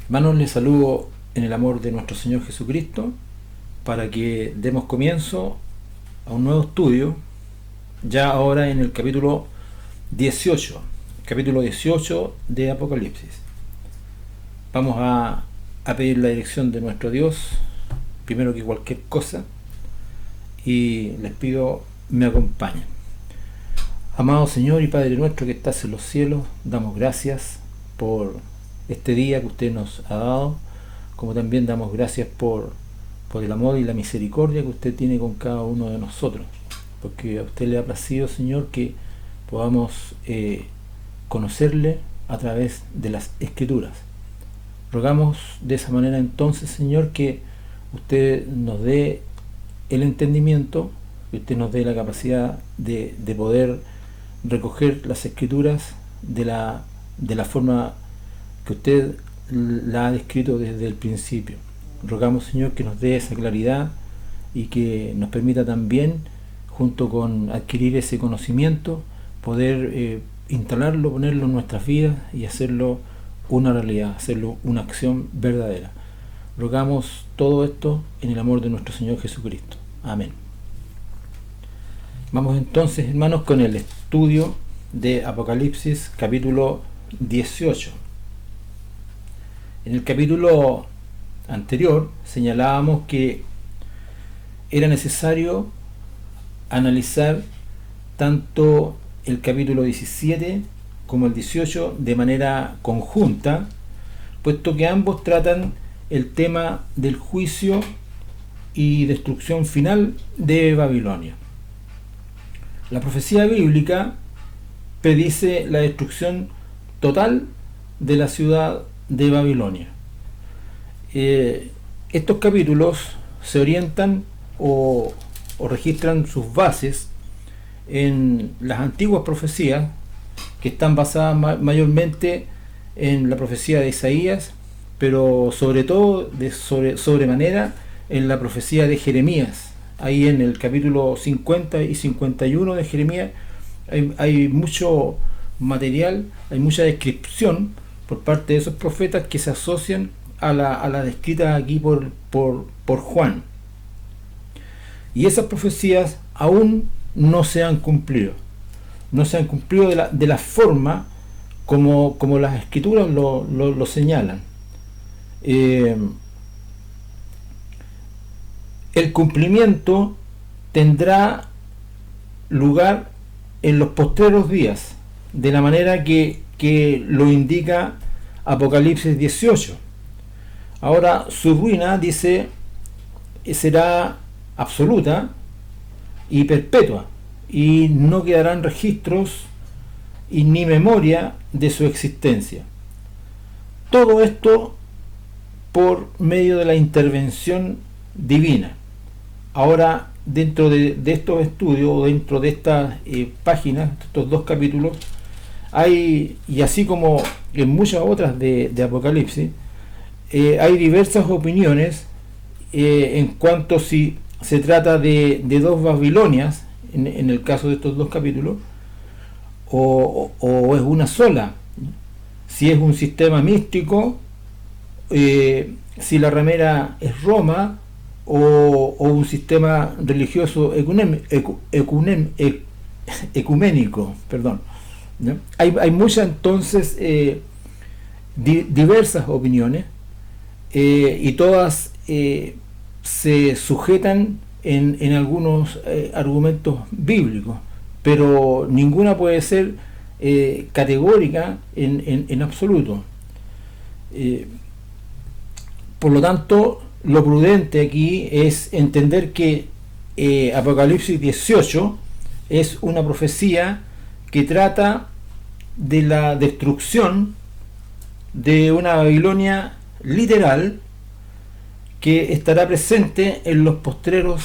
Hermanos, les saludo en el amor de nuestro Señor Jesucristo para que demos comienzo a un nuevo estudio, ya ahora en el capítulo 18 de Apocalipsis. Vamos a pedir la dirección de nuestro Dios, primero que cualquier cosa, y les pido me acompañen. Amado Señor y Padre nuestro que estás en los cielos, damos gracias por este día que usted nos ha dado, como también damos gracias por el amor y la misericordia que usted tiene con cada uno de nosotros, porque a usted le ha placido, Señor, que podamos conocerle a través de las Escrituras. Rogamos de esa manera entonces, Señor, que usted nos dé el entendimiento, que usted nos dé la capacidad de poder recoger las Escrituras de la forma que usted la ha descrito desde el principio. Rogamos, Señor, que nos dé esa claridad y que nos permita también, junto con adquirir ese conocimiento, poder instalarlo, ponerlo en nuestras vidas y hacerlo una realidad, hacerlo una acción verdadera. Rogamos todo esto en el amor de nuestro Señor Jesucristo. Amén. Vamos entonces, hermanos, con el estudio de Apocalipsis capítulo 18. En el capítulo anterior señalábamos que era necesario analizar tanto el capítulo 17 como el 18 de manera conjunta, puesto que ambos tratan el tema del juicio y destrucción final de Babilonia. La profecía bíblica predice la destrucción total de la ciudad de Babilonia. Estos capítulos se orientan o registran sus bases en las antiguas profecías, que están basadas mayormente en la profecía de Isaías, pero sobre todo sobremanera en la profecía de Jeremías. Ahí en el capítulo 50 y 51 de Jeremías hay mucho material, hay mucha descripción por parte de esos profetas que se asocian a la descrita aquí por Juan. Y esas profecías aún no se han cumplido. No se han cumplido de la forma como las escrituras lo señalan. El cumplimiento tendrá lugar en los postreros días, de la manera que lo indica Apocalipsis 18. Ahora su ruina, dice, será absoluta y perpetua, y no quedarán registros y ni memoria de su existencia. Todo esto por medio de la intervención divina. Ahora, dentro de estos estudios, o dentro de estas páginas, estos dos capítulos, hay, y así como en muchas otras de Apocalipsis, hay diversas opiniones en cuanto si se trata de dos Babilonias, en el caso de estos dos capítulos, o es una sola, si es un sistema místico, si la ramera es Roma, o un sistema religioso ecuménico, perdón. ¿No? Hay muchas entonces diversas opiniones, y todas se sujetan en algunos argumentos bíblicos, pero ninguna puede ser categórica en absoluto. Por lo tanto, lo prudente aquí es entender que Apocalipsis 18 es una profecía que trata de la destrucción de una Babilonia literal que estará presente en los postreros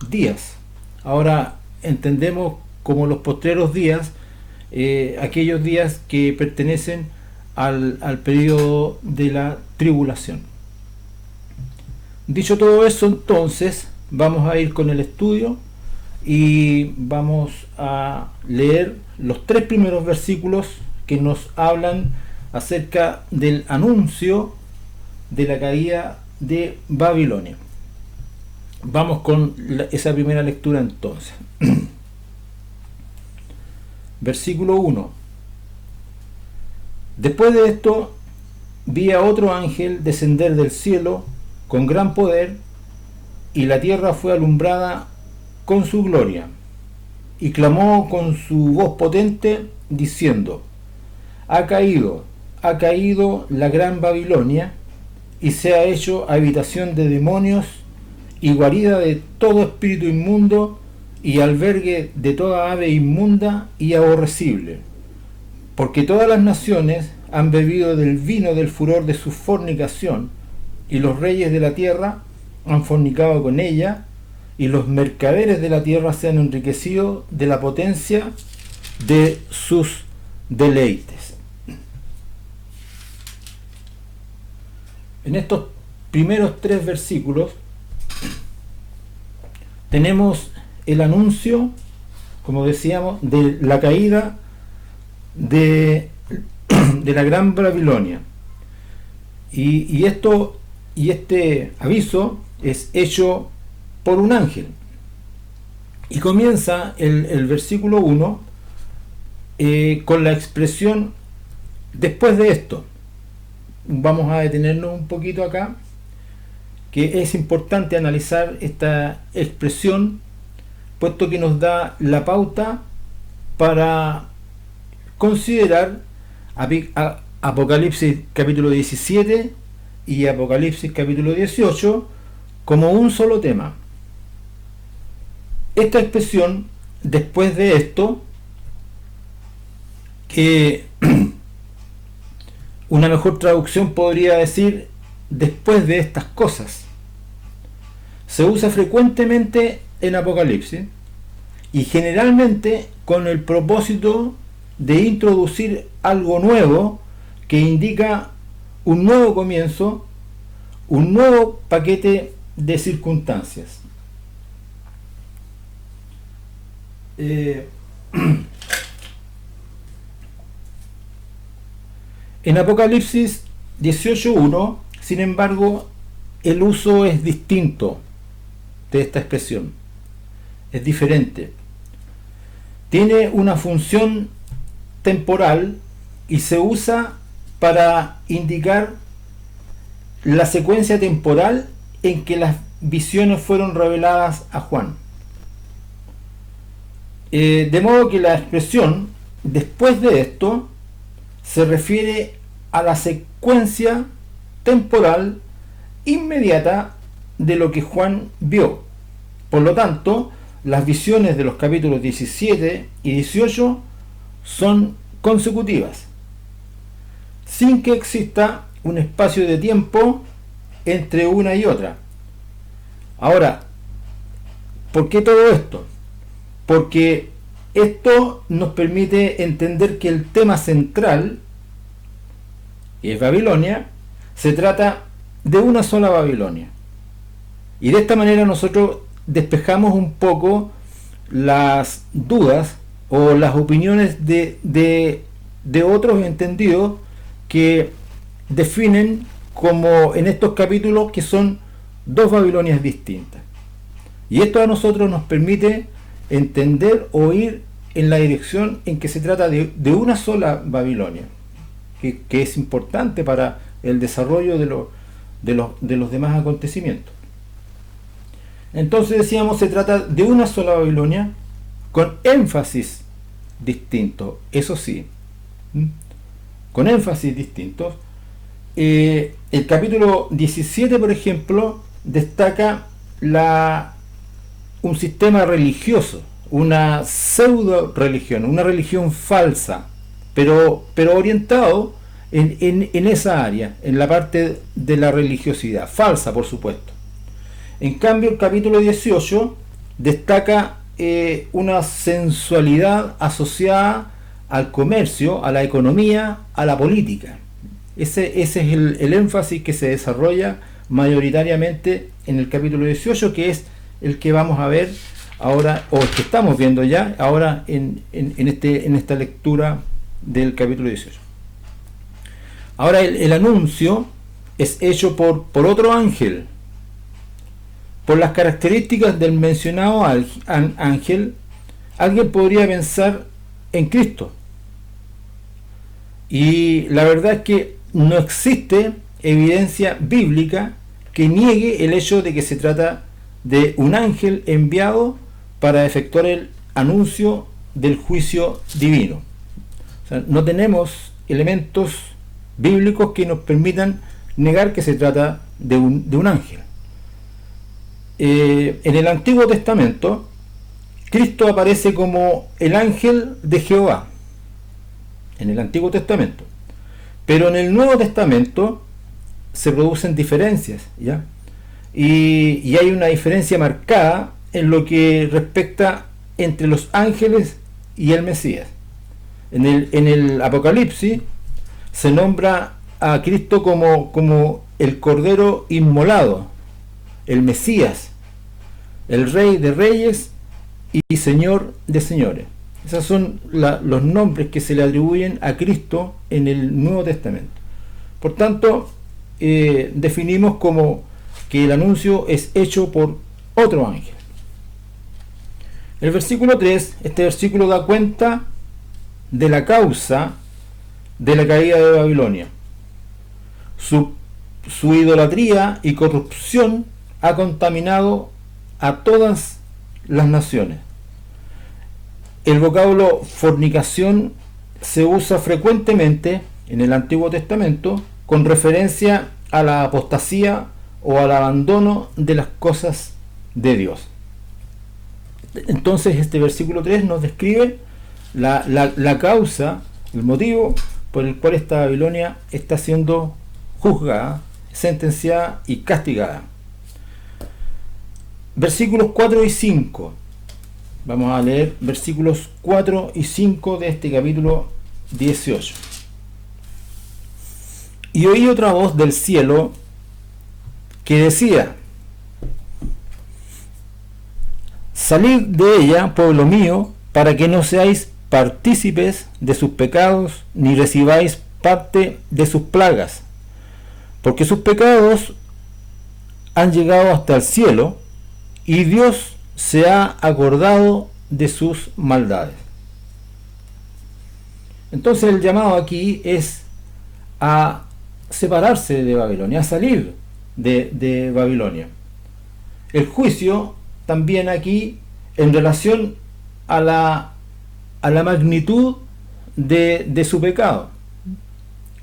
días. Ahora entendemos como los postreros días aquellos días que pertenecen al periodo de la tribulación. Dicho todo eso, entonces vamos a ir con el estudio y vamos a leer los 3 primeros versículos que nos hablan acerca del anuncio de la caída de Babilonia. Vamos con esa primera lectura entonces. Versículo 1. Después de esto vi a otro ángel descender del cielo con gran poder, y la tierra fue alumbrada con su gloria, y clamó con su voz potente, diciendo: ha caído la gran Babilonia, y se ha hecho habitación de demonios y guarida de todo espíritu inmundo y albergue de toda ave inmunda y aborrecible, porque todas las naciones han bebido del vino del furor de su fornicación, y los reyes de la tierra han fornicado con ella, y los mercaderes de la tierra se han enriquecido de la potencia de sus deleites. En estos primeros 3 versículos tenemos el anuncio, como decíamos, de la caída de la gran Babilonia, y este aviso es hecho por un ángel, y comienza el versículo 1 con la expresión después de esto. Vamos a detenernos un poquito acá, que es importante analizar esta expresión, puesto que nos da la pauta para considerar Apocalipsis capítulo 17 y Apocalipsis capítulo 18 como un solo tema. Esta expresión, después de esto, que una mejor traducción podría decir después de estas cosas, se usa frecuentemente en Apocalipsis, y generalmente con el propósito de introducir algo nuevo que indica un nuevo comienzo, un nuevo paquete de circunstancias. En Apocalipsis 18.1, sin embargo, el uso es distinto de esta expresión, es diferente. Tiene una función temporal y se usa para indicar la secuencia temporal en que las visiones fueron reveladas a Juan. De modo que la expresión después de esto se refiere a la secuencia temporal inmediata de lo que Juan vio. Por lo tanto, las visiones de los capítulos 17 y 18 son consecutivas, sin que exista un espacio de tiempo entre una y otra. Ahora, ¿por qué todo esto? Porque esto nos permite entender que el tema central, que es Babilonia, se trata de una sola Babilonia. Y de esta manera nosotros despejamos un poco las dudas o las opiniones de otros entendidos que definen como en estos capítulos que son dos Babilonias distintas. Y esto a nosotros nos permite entender o ir en la dirección en que se trata de una sola Babilonia, que es importante para el desarrollo de los demás acontecimientos. Entonces decíamos, se trata de una sola Babilonia con énfasis distinto, eso sí, con énfasis distintos. El capítulo 17, por ejemplo, destaca un sistema religioso, una pseudo religión, una religión falsa, pero orientado en esa área, en la parte de la religiosidad, falsa por supuesto. En cambio, el capítulo 18 destaca una sensualidad asociada al comercio, a la economía, a la política. Ese es el énfasis que se desarrolla mayoritariamente en el capítulo 18, que es el que vamos a ver ahora, o el que estamos viendo ya ahora en esta lectura del capítulo 18. Ahora el anuncio es hecho por otro ángel. Por las características del mencionado ángel, alguien podría pensar en Cristo. Y la verdad es que no existe evidencia bíblica que niegue el hecho de que se trata de un ángel enviado para efectuar el anuncio del juicio divino. O sea, no tenemos elementos bíblicos que nos permitan negar que se trata de un ángel. En el Antiguo Testamento, Cristo aparece como el ángel de Jehová, en el Antiguo Testamento. Pero en el Nuevo Testamento se producen diferencias, ¿ya? Y hay una diferencia marcada en lo que respecta entre los ángeles y el Mesías. En el Apocalipsis se nombra a Cristo como el Cordero inmolado, el Mesías, el Rey de Reyes y Señor de Señores. Esos son los nombres que se le atribuyen a Cristo en el Nuevo Testamento. Por tanto, definimos como que el anuncio es hecho por otro ángel. El versículo 3, este versículo da cuenta de la causa de la caída de Babilonia. Su idolatría y corrupción ha contaminado a todas las naciones. El vocablo fornicación se usa frecuentemente en el Antiguo Testamento con referencia a la apostasía o al abandono de las cosas de Dios. Entonces este versículo 3 nos describe la causa, el motivo por el cual esta Babilonia está siendo juzgada, sentenciada y castigada. Versículos 4 y 5. Vamos a leer versículos 4 y 5 de este capítulo 18. Y oí otra voz del cielo que decía: salid de ella, pueblo mío, para que no seáis partícipes de sus pecados, ni recibáis parte de sus plagas, porque sus pecados han llegado hasta el cielo, y Dios se ha acordado de sus maldades. Entonces el llamado aquí es a separarse de Babilonia, a salir de Babilonia. El juicio también aquí en relación a la magnitud de su pecado.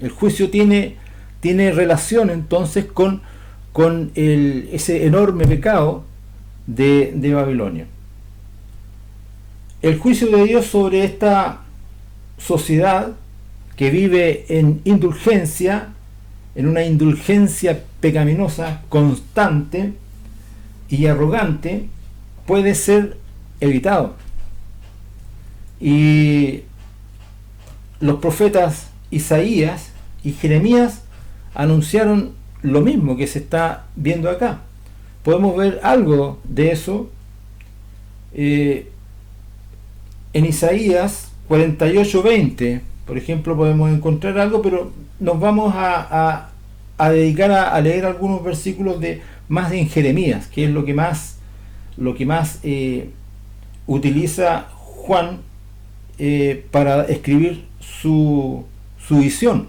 El juicio tiene relación entonces con ese enorme pecado de Babilonia. El juicio de Dios sobre esta sociedad que vive en indulgencia, en una indulgencia pecaminosa constante y arrogante, puede ser evitado. Y los profetas Isaías y Jeremías anunciaron lo mismo que se está viendo acá. Podemos ver algo de eso en Isaías 48:20, por ejemplo, podemos encontrar algo, pero nos vamos a dedicar a leer algunos versículos más en Jeremías, que es lo que más utiliza Juan para escribir su visión.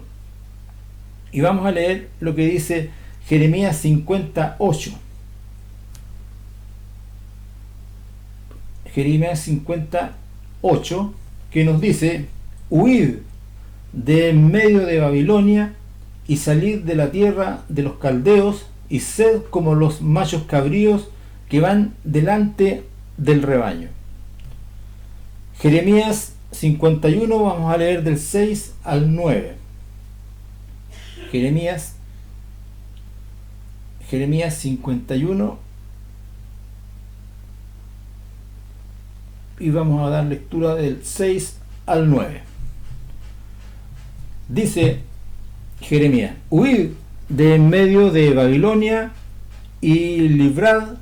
Y vamos a leer lo que dice Jeremías 58. Jeremías 58, que nos dice: huid de en medio de Babilonia y salid de la tierra de los caldeos y sed como los machos cabríos que van delante del rebaño. Jeremías 51, vamos a leer del 6 al 9. Jeremías 51, y vamos a dar lectura del 6 al 9. Dice Jeremías: huid de en medio de Babilonia y librad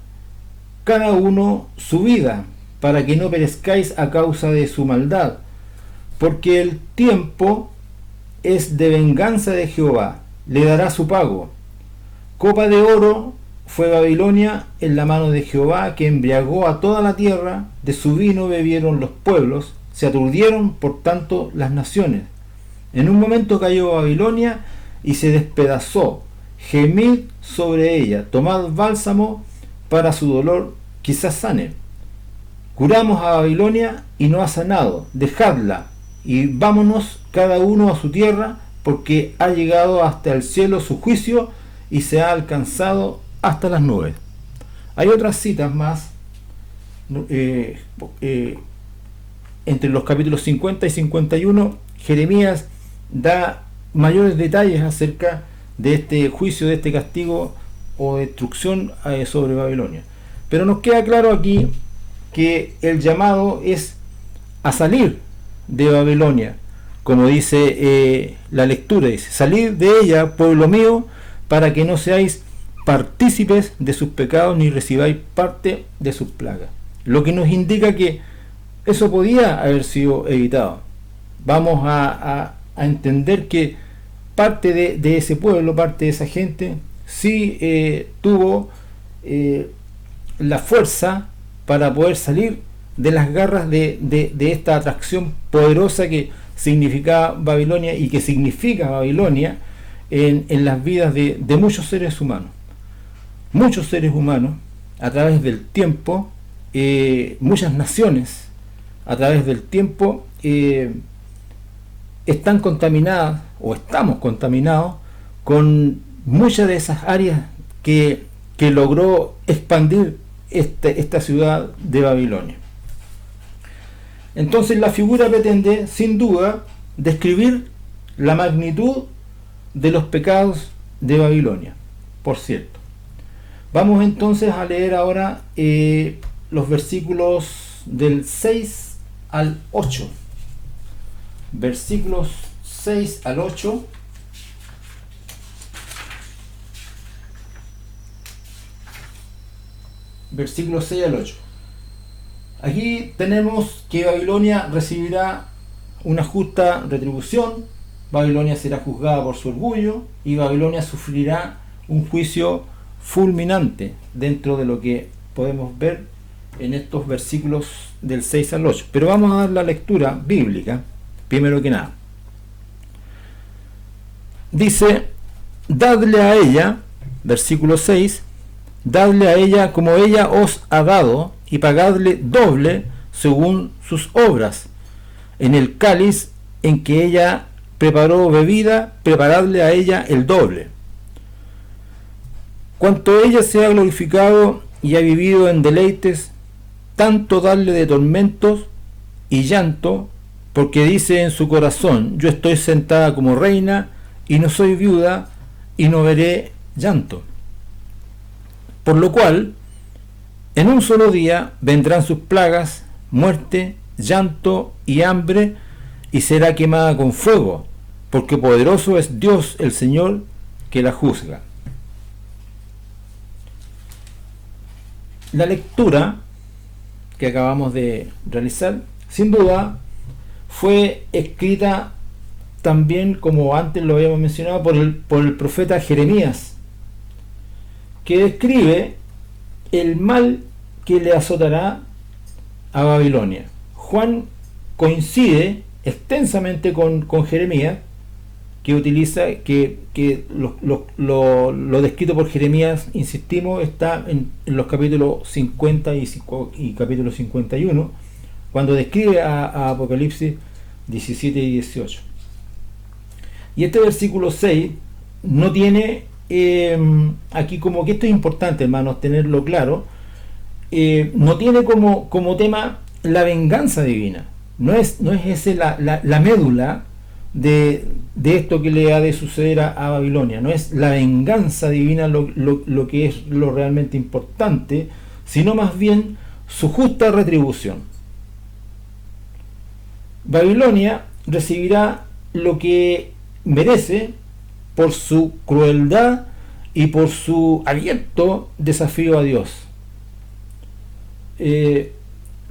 cada uno su vida, para que no perezcáis a causa de su maldad, porque el tiempo es de venganza de Jehová, le dará su pago, Copa de oro fue Babilonia en la mano de Jehová, que embriagó a toda la tierra, de su vino bebieron los pueblos, se aturdieron por tanto las naciones. En un momento cayó Babilonia y se despedazó. Gemid sobre ella, tomad bálsamo para su dolor, quizás sane. Curamos a Babilonia y no ha sanado, dejadla y vámonos cada uno a su tierra, porque ha llegado hasta el cielo su juicio y se ha alcanzado hasta las nubes. Hay otras citas más entre los capítulos 50 y 51. Jeremías da mayores detalles acerca de este juicio, de este castigo o destrucción sobre Babilonia. Pero nos queda claro aquí que el llamado es a salir de Babilonia, como dice la lectura, dice: salid de ella, pueblo mío, para que no seáis partícipes de sus pecados ni recibáis parte de sus plagas. Lo que nos indica que eso podía haber sido evitado. Vamos a entender que parte de ese pueblo, parte de esa gente, sí tuvo la fuerza para poder salir de las garras de esta atracción poderosa que significaba Babilonia y que significa Babilonia en las vidas de muchos seres humanos. Muchos seres humanos, a través del tiempo, muchas naciones, a través del tiempo, están contaminadas o estamos contaminados con muchas de esas áreas que logró expandir esta ciudad de Babilonia. Entonces la figura pretende, sin duda, describir la magnitud de los pecados de Babilonia. Por cierto, vamos entonces a leer ahora los versículos del 6 al 8. Versículos 6 al 8. Versículos 6 al 8. Aquí tenemos que Babilonia recibirá una justa retribución. Babilonia será juzgada por su orgullo y Babilonia sufrirá un juicio fulminante dentro de lo que podemos ver en estos versículos del 6 al 8. Pero vamos a dar la lectura bíblica, primero que nada. Dice: dadle a ella, versículo 6, dadle a ella como ella os ha dado, y pagadle doble según sus obras. En el cáliz en que ella preparó bebida, preparadle a ella el doble. Cuanto ella se ha glorificado y ha vivido en deleites, tanto darle de tormentos y llanto, porque dice en su corazón: yo estoy sentada como reina y no soy viuda y no veré llanto. Por lo cual, en un solo día vendrán sus plagas, muerte, llanto y hambre, y será quemada con fuego, porque poderoso es Dios el Señor que la juzga. La lectura que acabamos de realizar, sin duda, fue escrita también, como antes lo habíamos mencionado, por el profeta Jeremías, que describe el mal que le azotará a Babilonia. Juan coincide extensamente con Jeremías, que utiliza que lo descrito por Jeremías, insistimos, está en los capítulos 50 y capítulo 51, cuando describe a Apocalipsis 17 y 18. Y este versículo 6 no tiene aquí, como que esto es importante, hermanos, tenerlo claro, no tiene como tema la venganza divina. No es esa la médula de esto que le ha de suceder a Babilonia. No es la venganza divina lo que es lo realmente importante, sino más bien su justa retribución. Babilonia recibirá lo que merece por su crueldad y por su abierto desafío a Dios.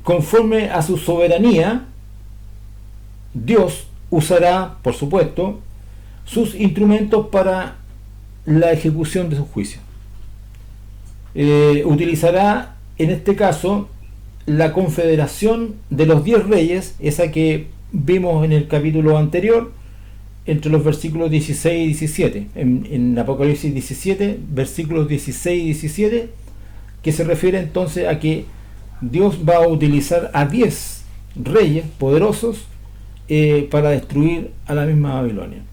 Conforme a su soberanía, Dios usará, por supuesto, sus instrumentos para la ejecución de su juicio. Utilizará en este caso la confederación de los 10 reyes, esa que vimos en el capítulo anterior, entre los versículos 16 y 17, en Apocalipsis 17, versículos 16 y 17, que se refiere entonces a que Dios va a utilizar a 10 reyes poderosos para destruir a la misma Babilonia.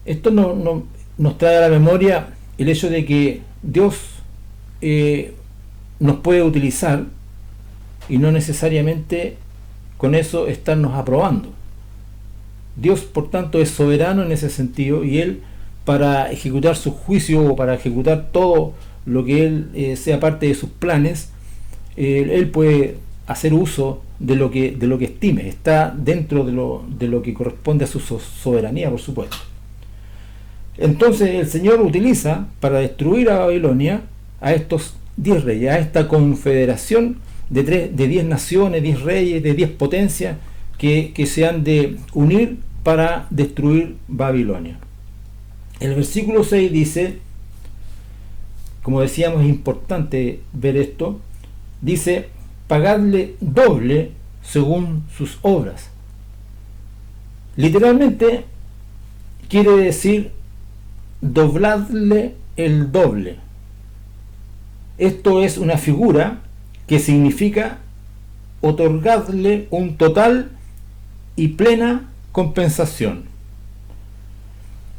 Esto nos trae a la memoria el hecho de que Dios nos puede utilizar y no necesariamente con eso estarnos aprobando. Dios, por tanto, es soberano en ese sentido, y Él, para ejecutar su juicio o para ejecutar todo lo que Él sea parte de sus planes, Él puede hacer uso de lo que estime. Está dentro de lo que corresponde a su soberanía, por supuesto. Entonces el Señor utiliza para destruir a Babilonia a estos 10 reyes, a esta confederación de 10 naciones, 10 reyes, de 10 potencias que se han de unir para destruir Babilonia. El versículo 6 dice, como decíamos, es importante ver esto, dice: pagadle doble según sus obras. Literalmente quiere decir dobladle el doble. Esto es una figura que significa otorgarle un total y plena compensación.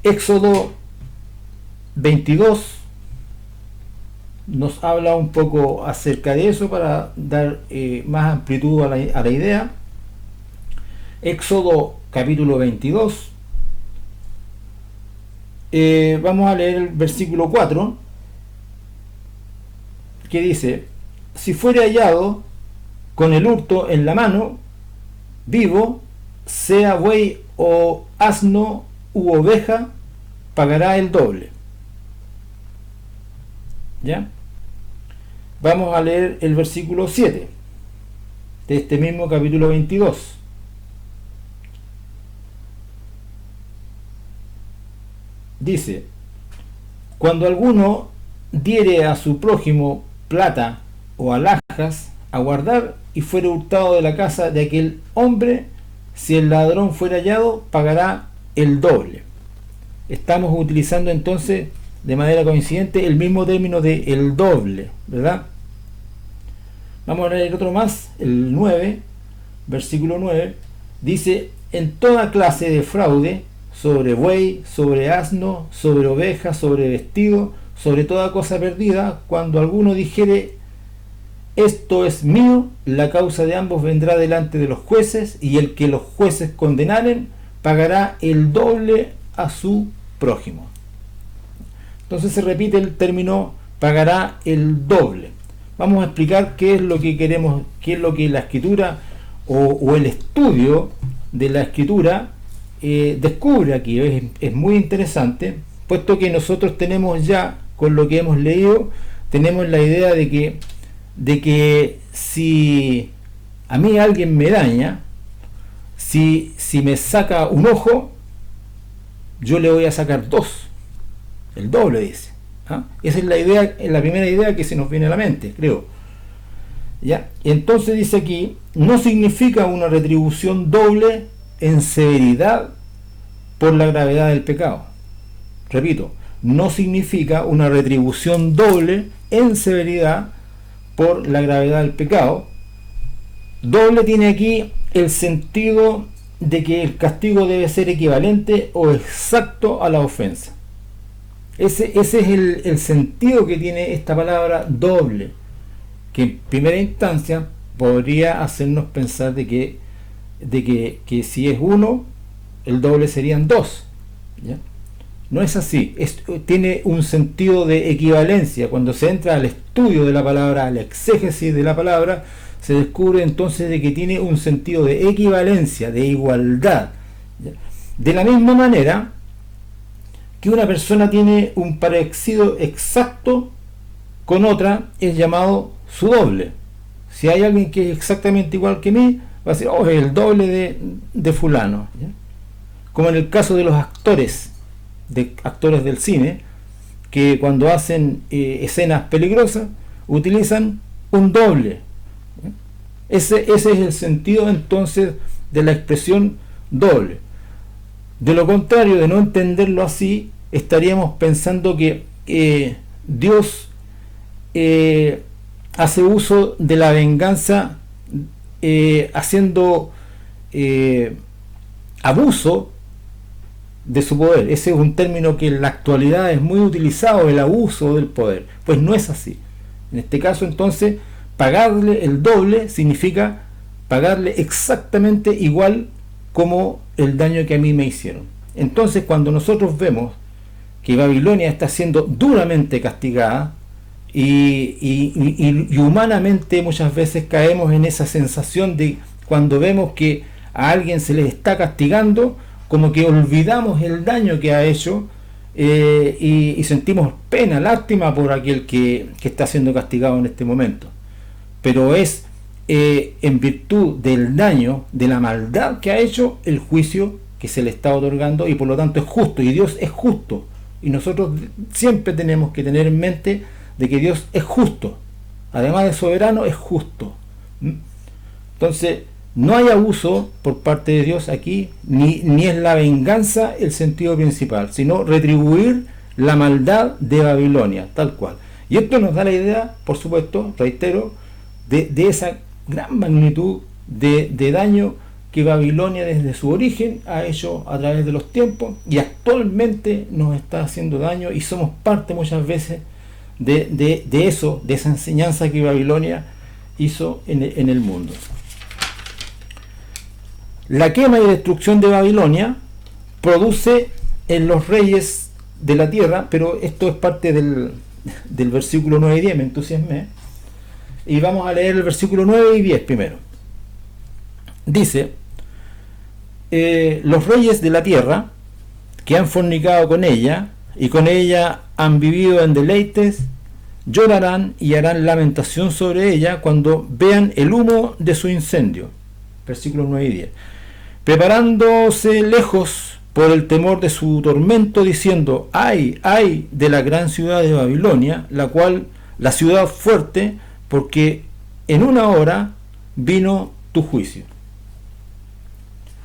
Éxodo 22 nos habla un poco acerca de eso para dar más amplitud a la idea. Éxodo capítulo 22, vamos a leer el versículo 4, que dice: si fuere hallado con el hurto en la mano, vivo, sea buey o asno u oveja, pagará el doble. ¿Ya? Vamos a leer el versículo 7 de este mismo capítulo 22. Dice: cuando alguno diere a su prójimo plata o alhajas a guardar y fuere hurtado de la casa de aquel hombre, si el ladrón fuera hallado, pagará el doble. Estamos utilizando entonces de manera coincidente el mismo término de el doble, ¿verdad? Vamos a leer otro más, el 9, versículo 9, dice: en toda clase de fraude, sobre buey, sobre asno, sobre oveja, sobre vestido, sobre toda cosa perdida, cuando alguno dijere: esto es mío, la causa de ambos vendrá delante de los jueces, y el que los jueces condenaren pagará el doble a su prójimo. Entonces se repite el término pagará el doble. Vamos a explicar qué es lo que queremos, qué es lo que la escritura o el estudio de la escritura descubre aquí. Es muy interesante, puesto que nosotros tenemos ya, con lo que hemos leído, tenemos la idea de que si a mí alguien me daña, si me saca un ojo, yo le voy a sacar dos, el doble, dice. Esa es la idea, la primera idea que se nos viene a la mente, creo. ¿Ya? Y entonces dice aquí: no significa una retribución doble en severidad por la gravedad del pecado. Repito, no significa una retribución doble en severidad por la gravedad del pecado. Doble tiene aquí el sentido de que el castigo debe ser equivalente o exacto a la ofensa. Ese es el sentido que tiene esta palabra doble, que en primera instancia podría hacernos pensar de que si es uno, el doble serían dos. ¿Ya? No es así, tiene un sentido de equivalencia. Cuando se entra al estudio de la palabra, al exégesis de la palabra, se descubre entonces de que tiene un sentido de equivalencia, de igualdad. ¿Ya? De la misma manera que una persona tiene un parecido exacto con otra, es llamado su doble. Si hay alguien que es exactamente igual que mí, va a decir: es el doble de fulano. ¿Ya? Como en el caso de los actores, de actores del cine que cuando hacen escenas peligrosas utilizan un doble. Ese es el sentido entonces de la expresión doble. De lo contrario, de no entenderlo así, estaríamos pensando que Dios hace uso de la venganza haciendo abuso de su poder. Ese es un término que en la actualidad es muy utilizado, el abuso del poder. Pues no es así. En este caso, entonces, pagarle el doble significa pagarle exactamente igual como el daño que a mí me hicieron. Entonces, cuando nosotros vemos que Babilonia está siendo duramente castigada y humanamente muchas veces caemos en esa sensación de cuando vemos que a alguien se le está castigando, como que olvidamos el daño que ha hecho y sentimos pena, lástima por aquel que está siendo castigado en este momento. Pero es en virtud del daño, de la maldad que ha hecho, el juicio que se le está otorgando, y por lo tanto es justo, y Dios es justo, y nosotros siempre tenemos que tener en mente de que Dios es justo, además de soberano, es justo. Entonces no hay abuso por parte de Dios aquí, ni es la venganza el sentido principal, sino retribuir la maldad de Babilonia, tal cual. Y esto nos da la idea, por supuesto, reitero, de esa gran magnitud de daño que Babilonia desde su origen ha hecho a través de los tiempos, y actualmente nos está haciendo daño, y somos parte muchas veces de eso, de esa enseñanza que Babilonia hizo en el mundo. La quema y destrucción de Babilonia produce en los reyes de la tierra, pero esto es parte del versículo 9 y 10, me entusiasmé, y vamos a leer el versículo 9 y 10 primero. Dice: los reyes de la tierra que han fornicado con ella y con ella han vivido en deleites, llorarán y harán lamentación sobre ella cuando vean el humo de su incendio. Versículos 9 y 10. Preparándose lejos por el temor de su tormento, diciendo: ay, ay de la gran ciudad de Babilonia, la ciudad fuerte, porque en una hora vino tu juicio.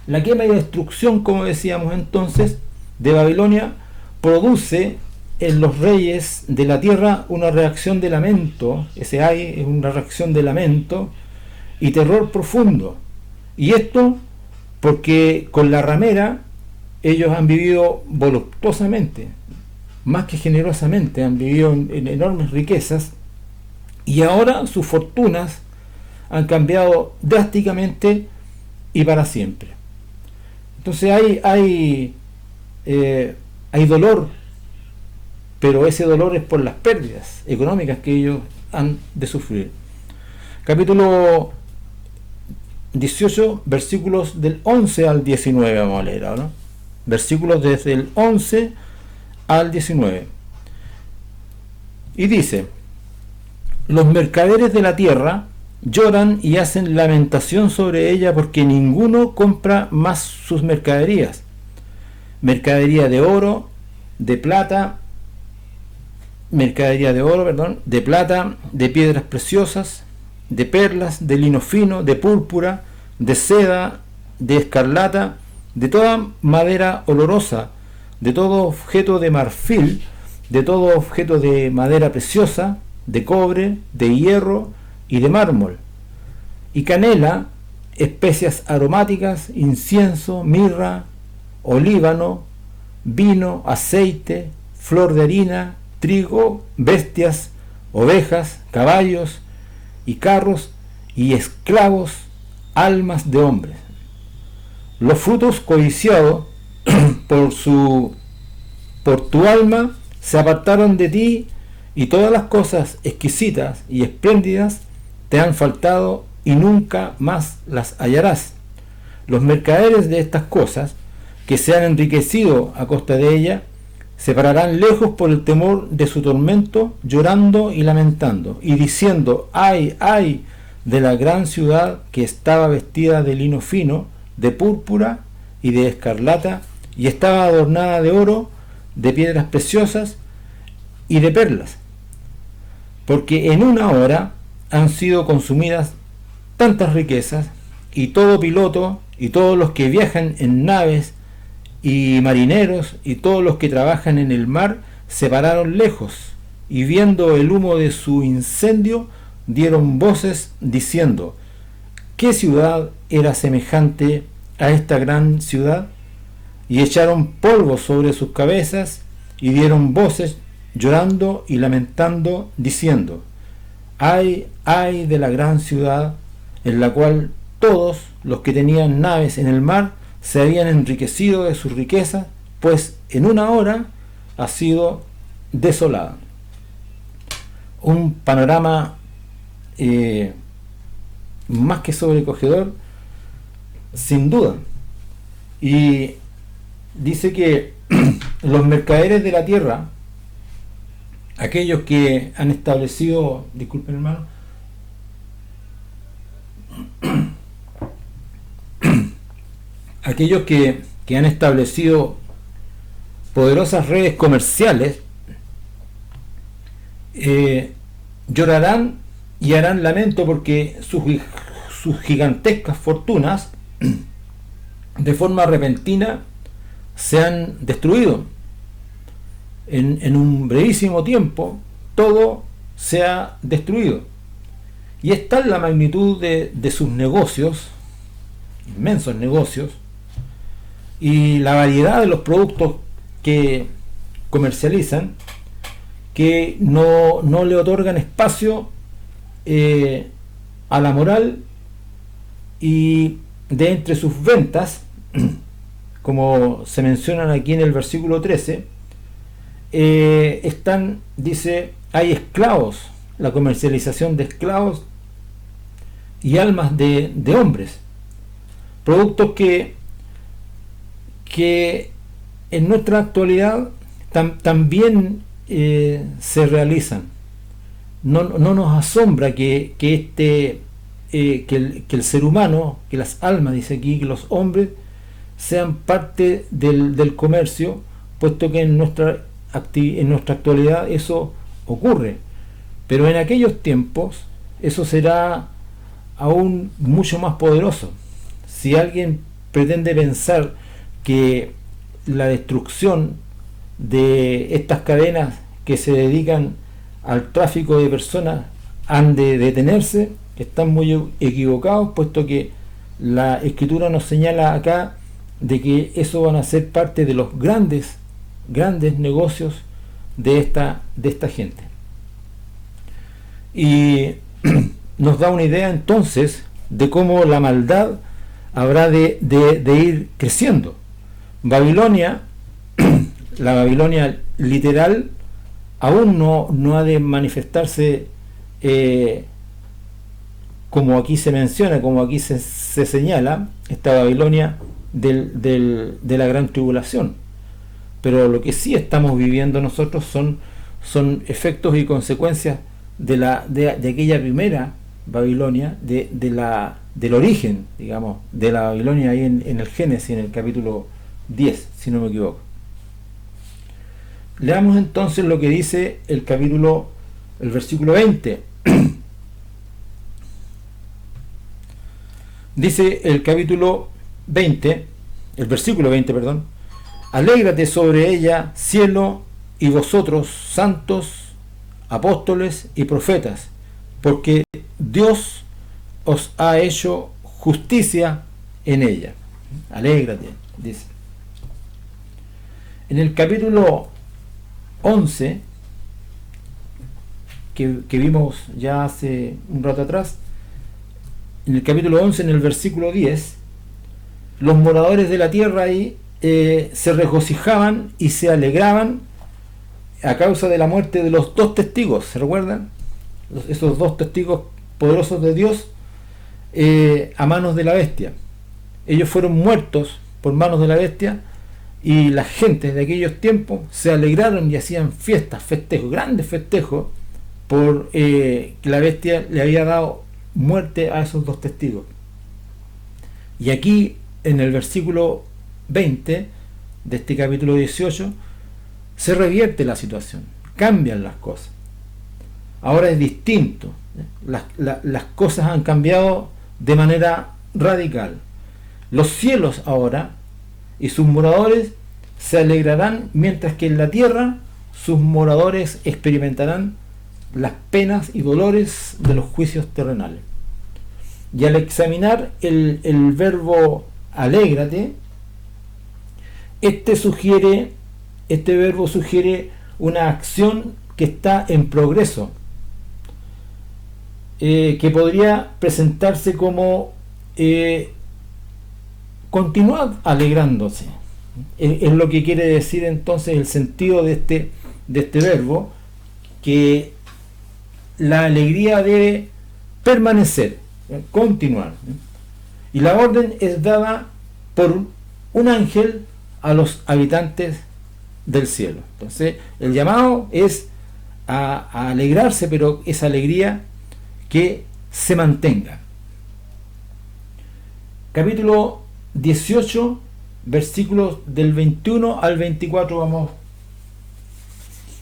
La quema y destrucción, como decíamos entonces, de Babilonia produce en los reyes de la tierra una reacción de lamento. Ese ay es una reacción de lamento y terror profundo. Y esto porque con la ramera ellos han vivido voluptuosamente, más que generosamente, han vivido en enormes riquezas, y ahora sus fortunas han cambiado drásticamente y para siempre. Entonces hay dolor, pero ese dolor es por las pérdidas económicas que ellos han de sufrir. Capítulo 18, versículos del 11 al 19 vamos a leer ahora. Versículos desde el 11 al 19. Y dice: los mercaderes de la tierra lloran y hacen lamentación sobre ella, porque ninguno compra más sus mercaderías. Mercadería de oro, de plata, de plata, de piedras preciosas, de perlas, de lino fino, de púrpura, de seda, de escarlata, de toda madera olorosa, de todo objeto de marfil, de todo objeto de madera preciosa, de cobre, de hierro y de mármol, y canela, especias aromáticas, incienso, mirra, olíbano, vino, aceite, flor de harina, trigo, bestias, ovejas, caballos y carros, y esclavos, almas de hombres. Los frutos codiciados por tu alma se apartaron de ti, y todas las cosas exquisitas y espléndidas te han faltado, y nunca más las hallarás. Los mercaderes de estas cosas, que se han enriquecido a costa de ella, se pararán lejos por el temor de su tormento, llorando y lamentando, y diciendo: ay, ay de la gran ciudad que estaba vestida de lino fino, de púrpura y de escarlata, y estaba adornada de oro, de piedras preciosas y de perlas, porque en una hora han sido consumidas tantas riquezas, y todo piloto y todos los que viajan en naves y marineros y todos los que trabajan en el mar se pararon lejos, y viendo el humo de su incendio dieron voces diciendo: ¿qué ciudad era semejante a esta gran ciudad? Y echaron polvo sobre sus cabezas y dieron voces llorando y lamentando diciendo: ay, ay de la gran ciudad, en la cual todos los que tenían naves en el mar se habían enriquecido de sus riquezas, pues en una hora ha sido desolada. Un panorama más que sobrecogedor, sin duda. Y dice que los mercaderes de la tierra, aquellos que han establecido, disculpen hermano, aquellos que han establecido poderosas redes comerciales, llorarán y harán lamento porque sus gigantescas fortunas de forma repentina se han destruido. En un brevísimo tiempo todo se ha destruido, y es tal la magnitud de sus negocios, inmensos negocios, y la variedad de los productos que comercializan, que no le otorgan espacio a la moral, y de entre sus ventas, como se mencionan aquí en el versículo 13, dice, hay esclavos, la comercialización de esclavos y almas de hombres, productos que en nuestra actualidad también se realizan. No nos asombra que el ser humano, que las almas, dice aquí, que los hombres sean parte del comercio, puesto que en nuestra actualidad eso ocurre. Pero en aquellos tiempos eso será aún mucho más poderoso. Si alguien pretende pensar que la destrucción de estas cadenas que se dedican al tráfico de personas han de detenerse, están muy equivocados, puesto que la escritura nos señala acá de que eso van a ser parte de los grandes negocios de esta gente. Y nos da una idea entonces de cómo la maldad habrá de ir creciendo. Babilonia, la Babilonia literal, aún no ha de manifestarse como aquí se menciona, como aquí se señala, esta Babilonia de la gran tribulación. Pero lo que sí estamos viviendo nosotros son efectos y consecuencias de aquella primera Babilonia, del origen, digamos, de la Babilonia ahí en el Génesis, en el capítulo 10, si no me equivoco. Leamos entonces lo que dice el versículo 20. Dice el capítulo 20, el versículo 20, perdón: alégrate sobre ella, cielo, y vosotros, santos, apóstoles y profetas, porque Dios os ha hecho justicia en ella. Alégrate, dice. En el capítulo 11, que vimos ya hace un rato atrás, en el capítulo 11, en el versículo 10, los moradores de la tierra ahí se regocijaban y se alegraban a causa de la muerte de los dos testigos. ¿Se recuerdan? Esos dos testigos poderosos de Dios a manos de la bestia. Ellos fueron muertos por manos de la bestia, y las gentes de aquellos tiempos se alegraron y hacían fiestas, festejos, grandes festejos, por que la bestia le había dado muerte a esos dos testigos. Y aquí en el versículo 20 de este capítulo 18 se revierte la situación, cambian las cosas. Ahora es distinto. Las cosas han cambiado de manera radical. Los cielos ahora y sus moradores se alegrarán, mientras que en la tierra sus moradores experimentarán las penas y dolores de los juicios terrenales. Y al examinar el verbo alégrate, este verbo sugiere una acción que está en progreso, que podría presentarse como continuad alegrándose. Es lo que quiere decir entonces el sentido de este verbo, que la alegría debe permanecer, continuar. Y la orden es dada por un ángel a los habitantes del cielo. Entonces el llamado es a alegrarse, pero esa alegría que se mantenga. Capítulo 18, versículos del 21 al 24 vamos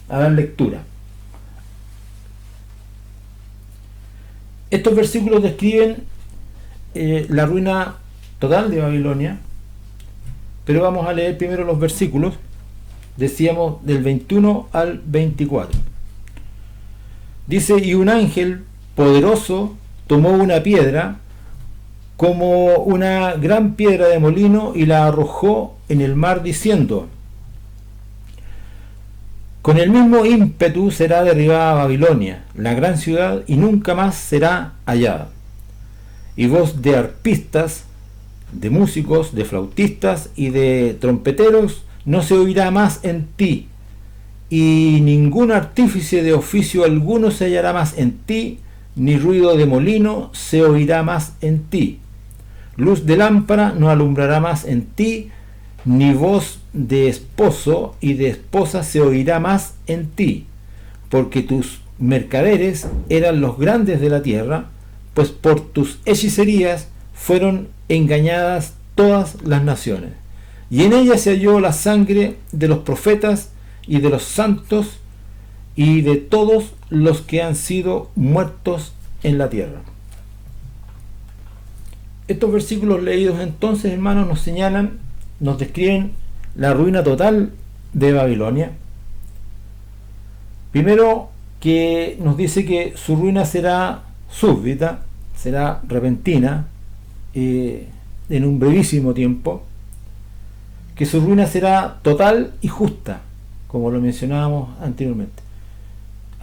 a dar lectura. Estos versículos describen la ruina total de Babilonia, pero vamos a leer primero los versículos, decíamos, del 21 al 24. Dice: y un ángel poderoso tomó una piedra como una gran piedra de molino y la arrojó en el mar, diciendo: con el mismo ímpetu será derribada Babilonia, la gran ciudad, y nunca más será hallada. Y voz de arpistas, de músicos, de flautistas y de trompeteros no se oirá más en ti, y ningún artífice de oficio alguno se hallará más en ti, ni ruido de molino se oirá más en ti. Luz de lámpara no alumbrará más en ti, ni voz de esposo y de esposa se oirá más en ti, porque tus mercaderes eran los grandes de la tierra, pues por tus hechicerías fueron engañadas todas las naciones. Y en ella se halló la sangre de los profetas y de los santos y de todos los que han sido muertos en la tierra. Estos versículos leídos entonces, hermanos, nos señalan, nos describen la ruina total de Babilonia. Primero, que nos dice que su ruina será súbita, será repentina, en un brevísimo tiempo, que su ruina será total y justa, como lo mencionábamos anteriormente.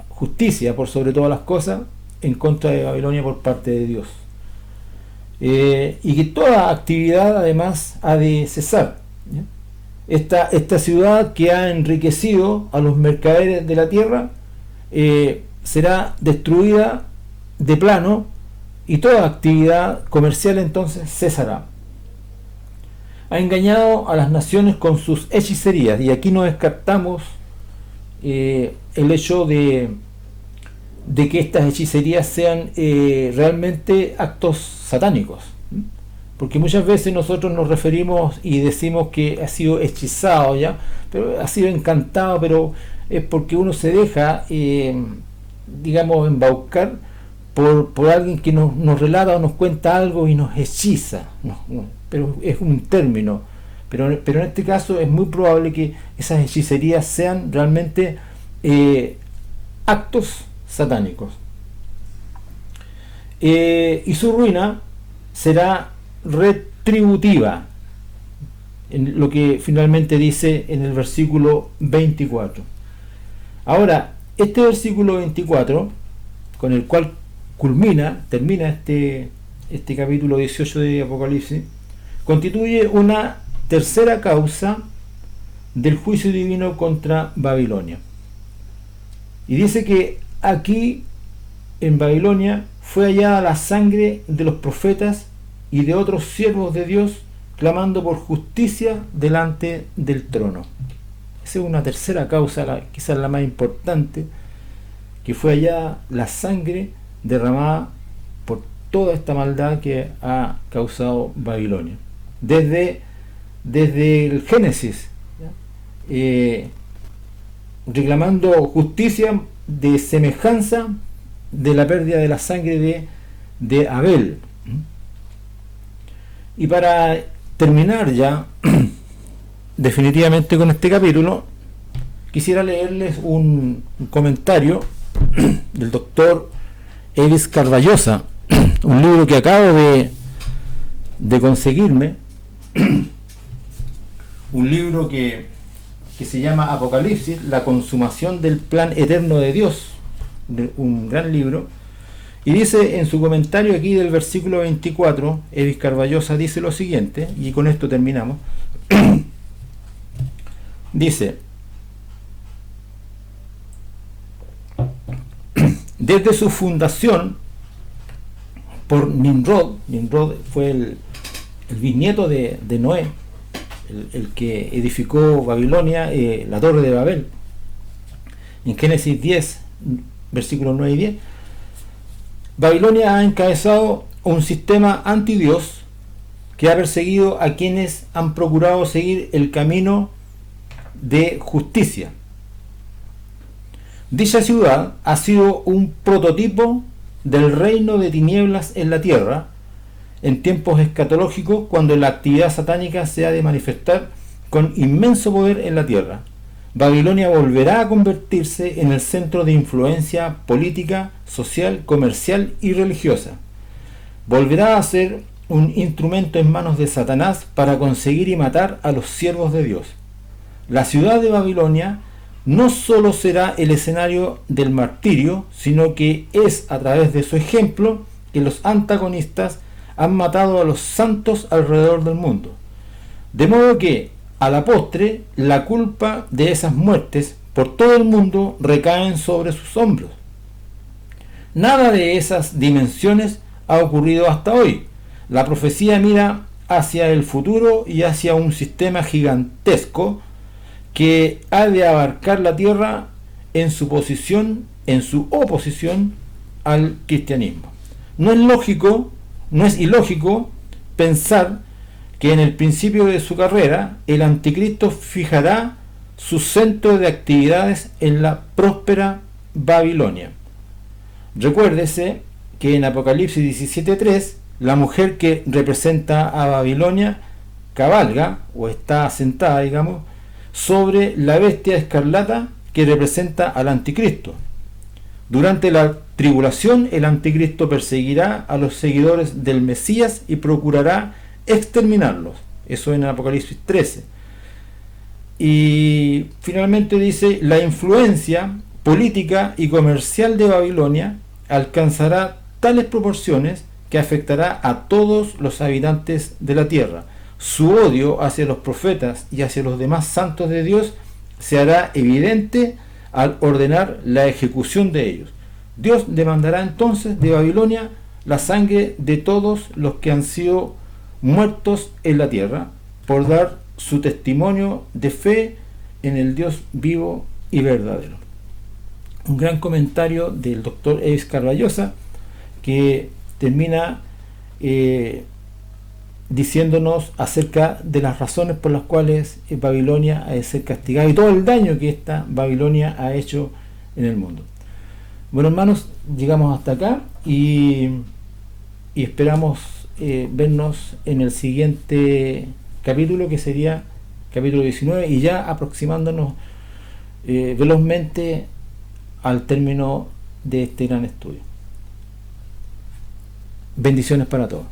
Justicia por sobre todas las cosas en contra de Babilonia por parte de Dios. Y que toda actividad además ha de cesar. Esta ciudad que ha enriquecido a los mercaderes de la tierra será destruida de plano, y toda actividad comercial entonces cesará. Ha engañado a las naciones con sus hechicerías, y aquí no descartamos el hecho de que estas hechicerías sean realmente actos satánicos, porque muchas veces nosotros nos referimos y decimos que ha sido hechizado, ya, pero ha sido encantado, pero es porque uno se deja digamos embaucar por alguien que nos relata o nos cuenta algo y nos hechiza, pero es un término, pero en este caso es muy probable que esas hechicerías sean realmente actos satánicos. Y su ruina será retributiva, en lo que finalmente dice en el versículo 24. Ahora, este versículo 24, con el cual termina este capítulo 18 de Apocalipsis, constituye una tercera causa del juicio divino contra Babilonia. Y dice que aquí en Babilonia fue hallada la sangre de los profetas y de otros siervos de Dios, clamando por justicia delante del trono. Esa es una tercera causa, quizás la más importante, que fue hallada la sangre derramada por toda esta maldad que ha causado Babilonia. Desde el Génesis, reclamando justicia de semejanza de la pérdida de la sangre de Abel. Y para terminar ya definitivamente con este capítulo, quisiera leerles un comentario del doctor Evis Carballosa, un libro que acabo de conseguirme, un libro que se llama Apocalipsis, la consumación del plan eterno de Dios, un gran libro. Y dice en su comentario aquí del versículo 24, Evis Carballosa dice lo siguiente, y con esto terminamos. Dice: desde su fundación por Nimrod fue el bisnieto de Noé, el que edificó Babilonia, la torre de Babel, en Génesis 10, versículos 9 y 10, Babilonia ha encabezado un sistema antidios que ha perseguido a quienes han procurado seguir el camino de justicia. Dicha ciudad ha sido un prototipo del reino de tinieblas en la tierra en tiempos escatológicos, cuando la actividad satánica se ha de manifestar con inmenso poder en la tierra. Babilonia volverá a convertirse en el centro de influencia política, social, comercial y religiosa. Volverá a ser un instrumento en manos de Satanás para conseguir y matar a los siervos de Dios. La ciudad de Babilonia no solo será el escenario del martirio, sino que es a través de su ejemplo que los antagonistas han matado a los santos alrededor del mundo. De modo que, a la postre, la culpa de esas muertes por todo el mundo recaen sobre sus hombros. Nada de esas dimensiones ha ocurrido hasta hoy. La profecía mira hacia el futuro y hacia un sistema gigantesco que ha de abarcar la tierra en su oposición al cristianismo. No es ilógico pensar que en el principio de su carrera el anticristo fijará su centro de actividades en la próspera Babilonia. Recuérdese que en Apocalipsis 17:3 la mujer que representa a Babilonia cabalga, o está sentada, digamos, sobre la bestia escarlata que representa al anticristo. Durante la tribulación, el anticristo perseguirá a los seguidores del Mesías y procurará exterminarlos. Eso en Apocalipsis 13. Y finalmente dice: la influencia política y comercial de Babilonia alcanzará tales proporciones que afectará a todos los habitantes de la tierra. Su odio hacia los profetas y hacia los demás santos de Dios se hará evidente al ordenar la ejecución de ellos. Dios demandará entonces de Babilonia la sangre de todos los que han sido muertos en la tierra por dar su testimonio de fe en el Dios vivo y verdadero. Un gran comentario del doctor Evis Carballosa, que termina diciéndonos acerca de las razones por las cuales Babilonia ha de ser castigada y todo el daño que esta Babilonia ha hecho en el mundo. Bueno, hermanos, llegamos hasta acá y esperamos vernos en el siguiente capítulo, que sería capítulo 19, y ya aproximándonos velozmente al término de este gran estudio. Bendiciones para todos.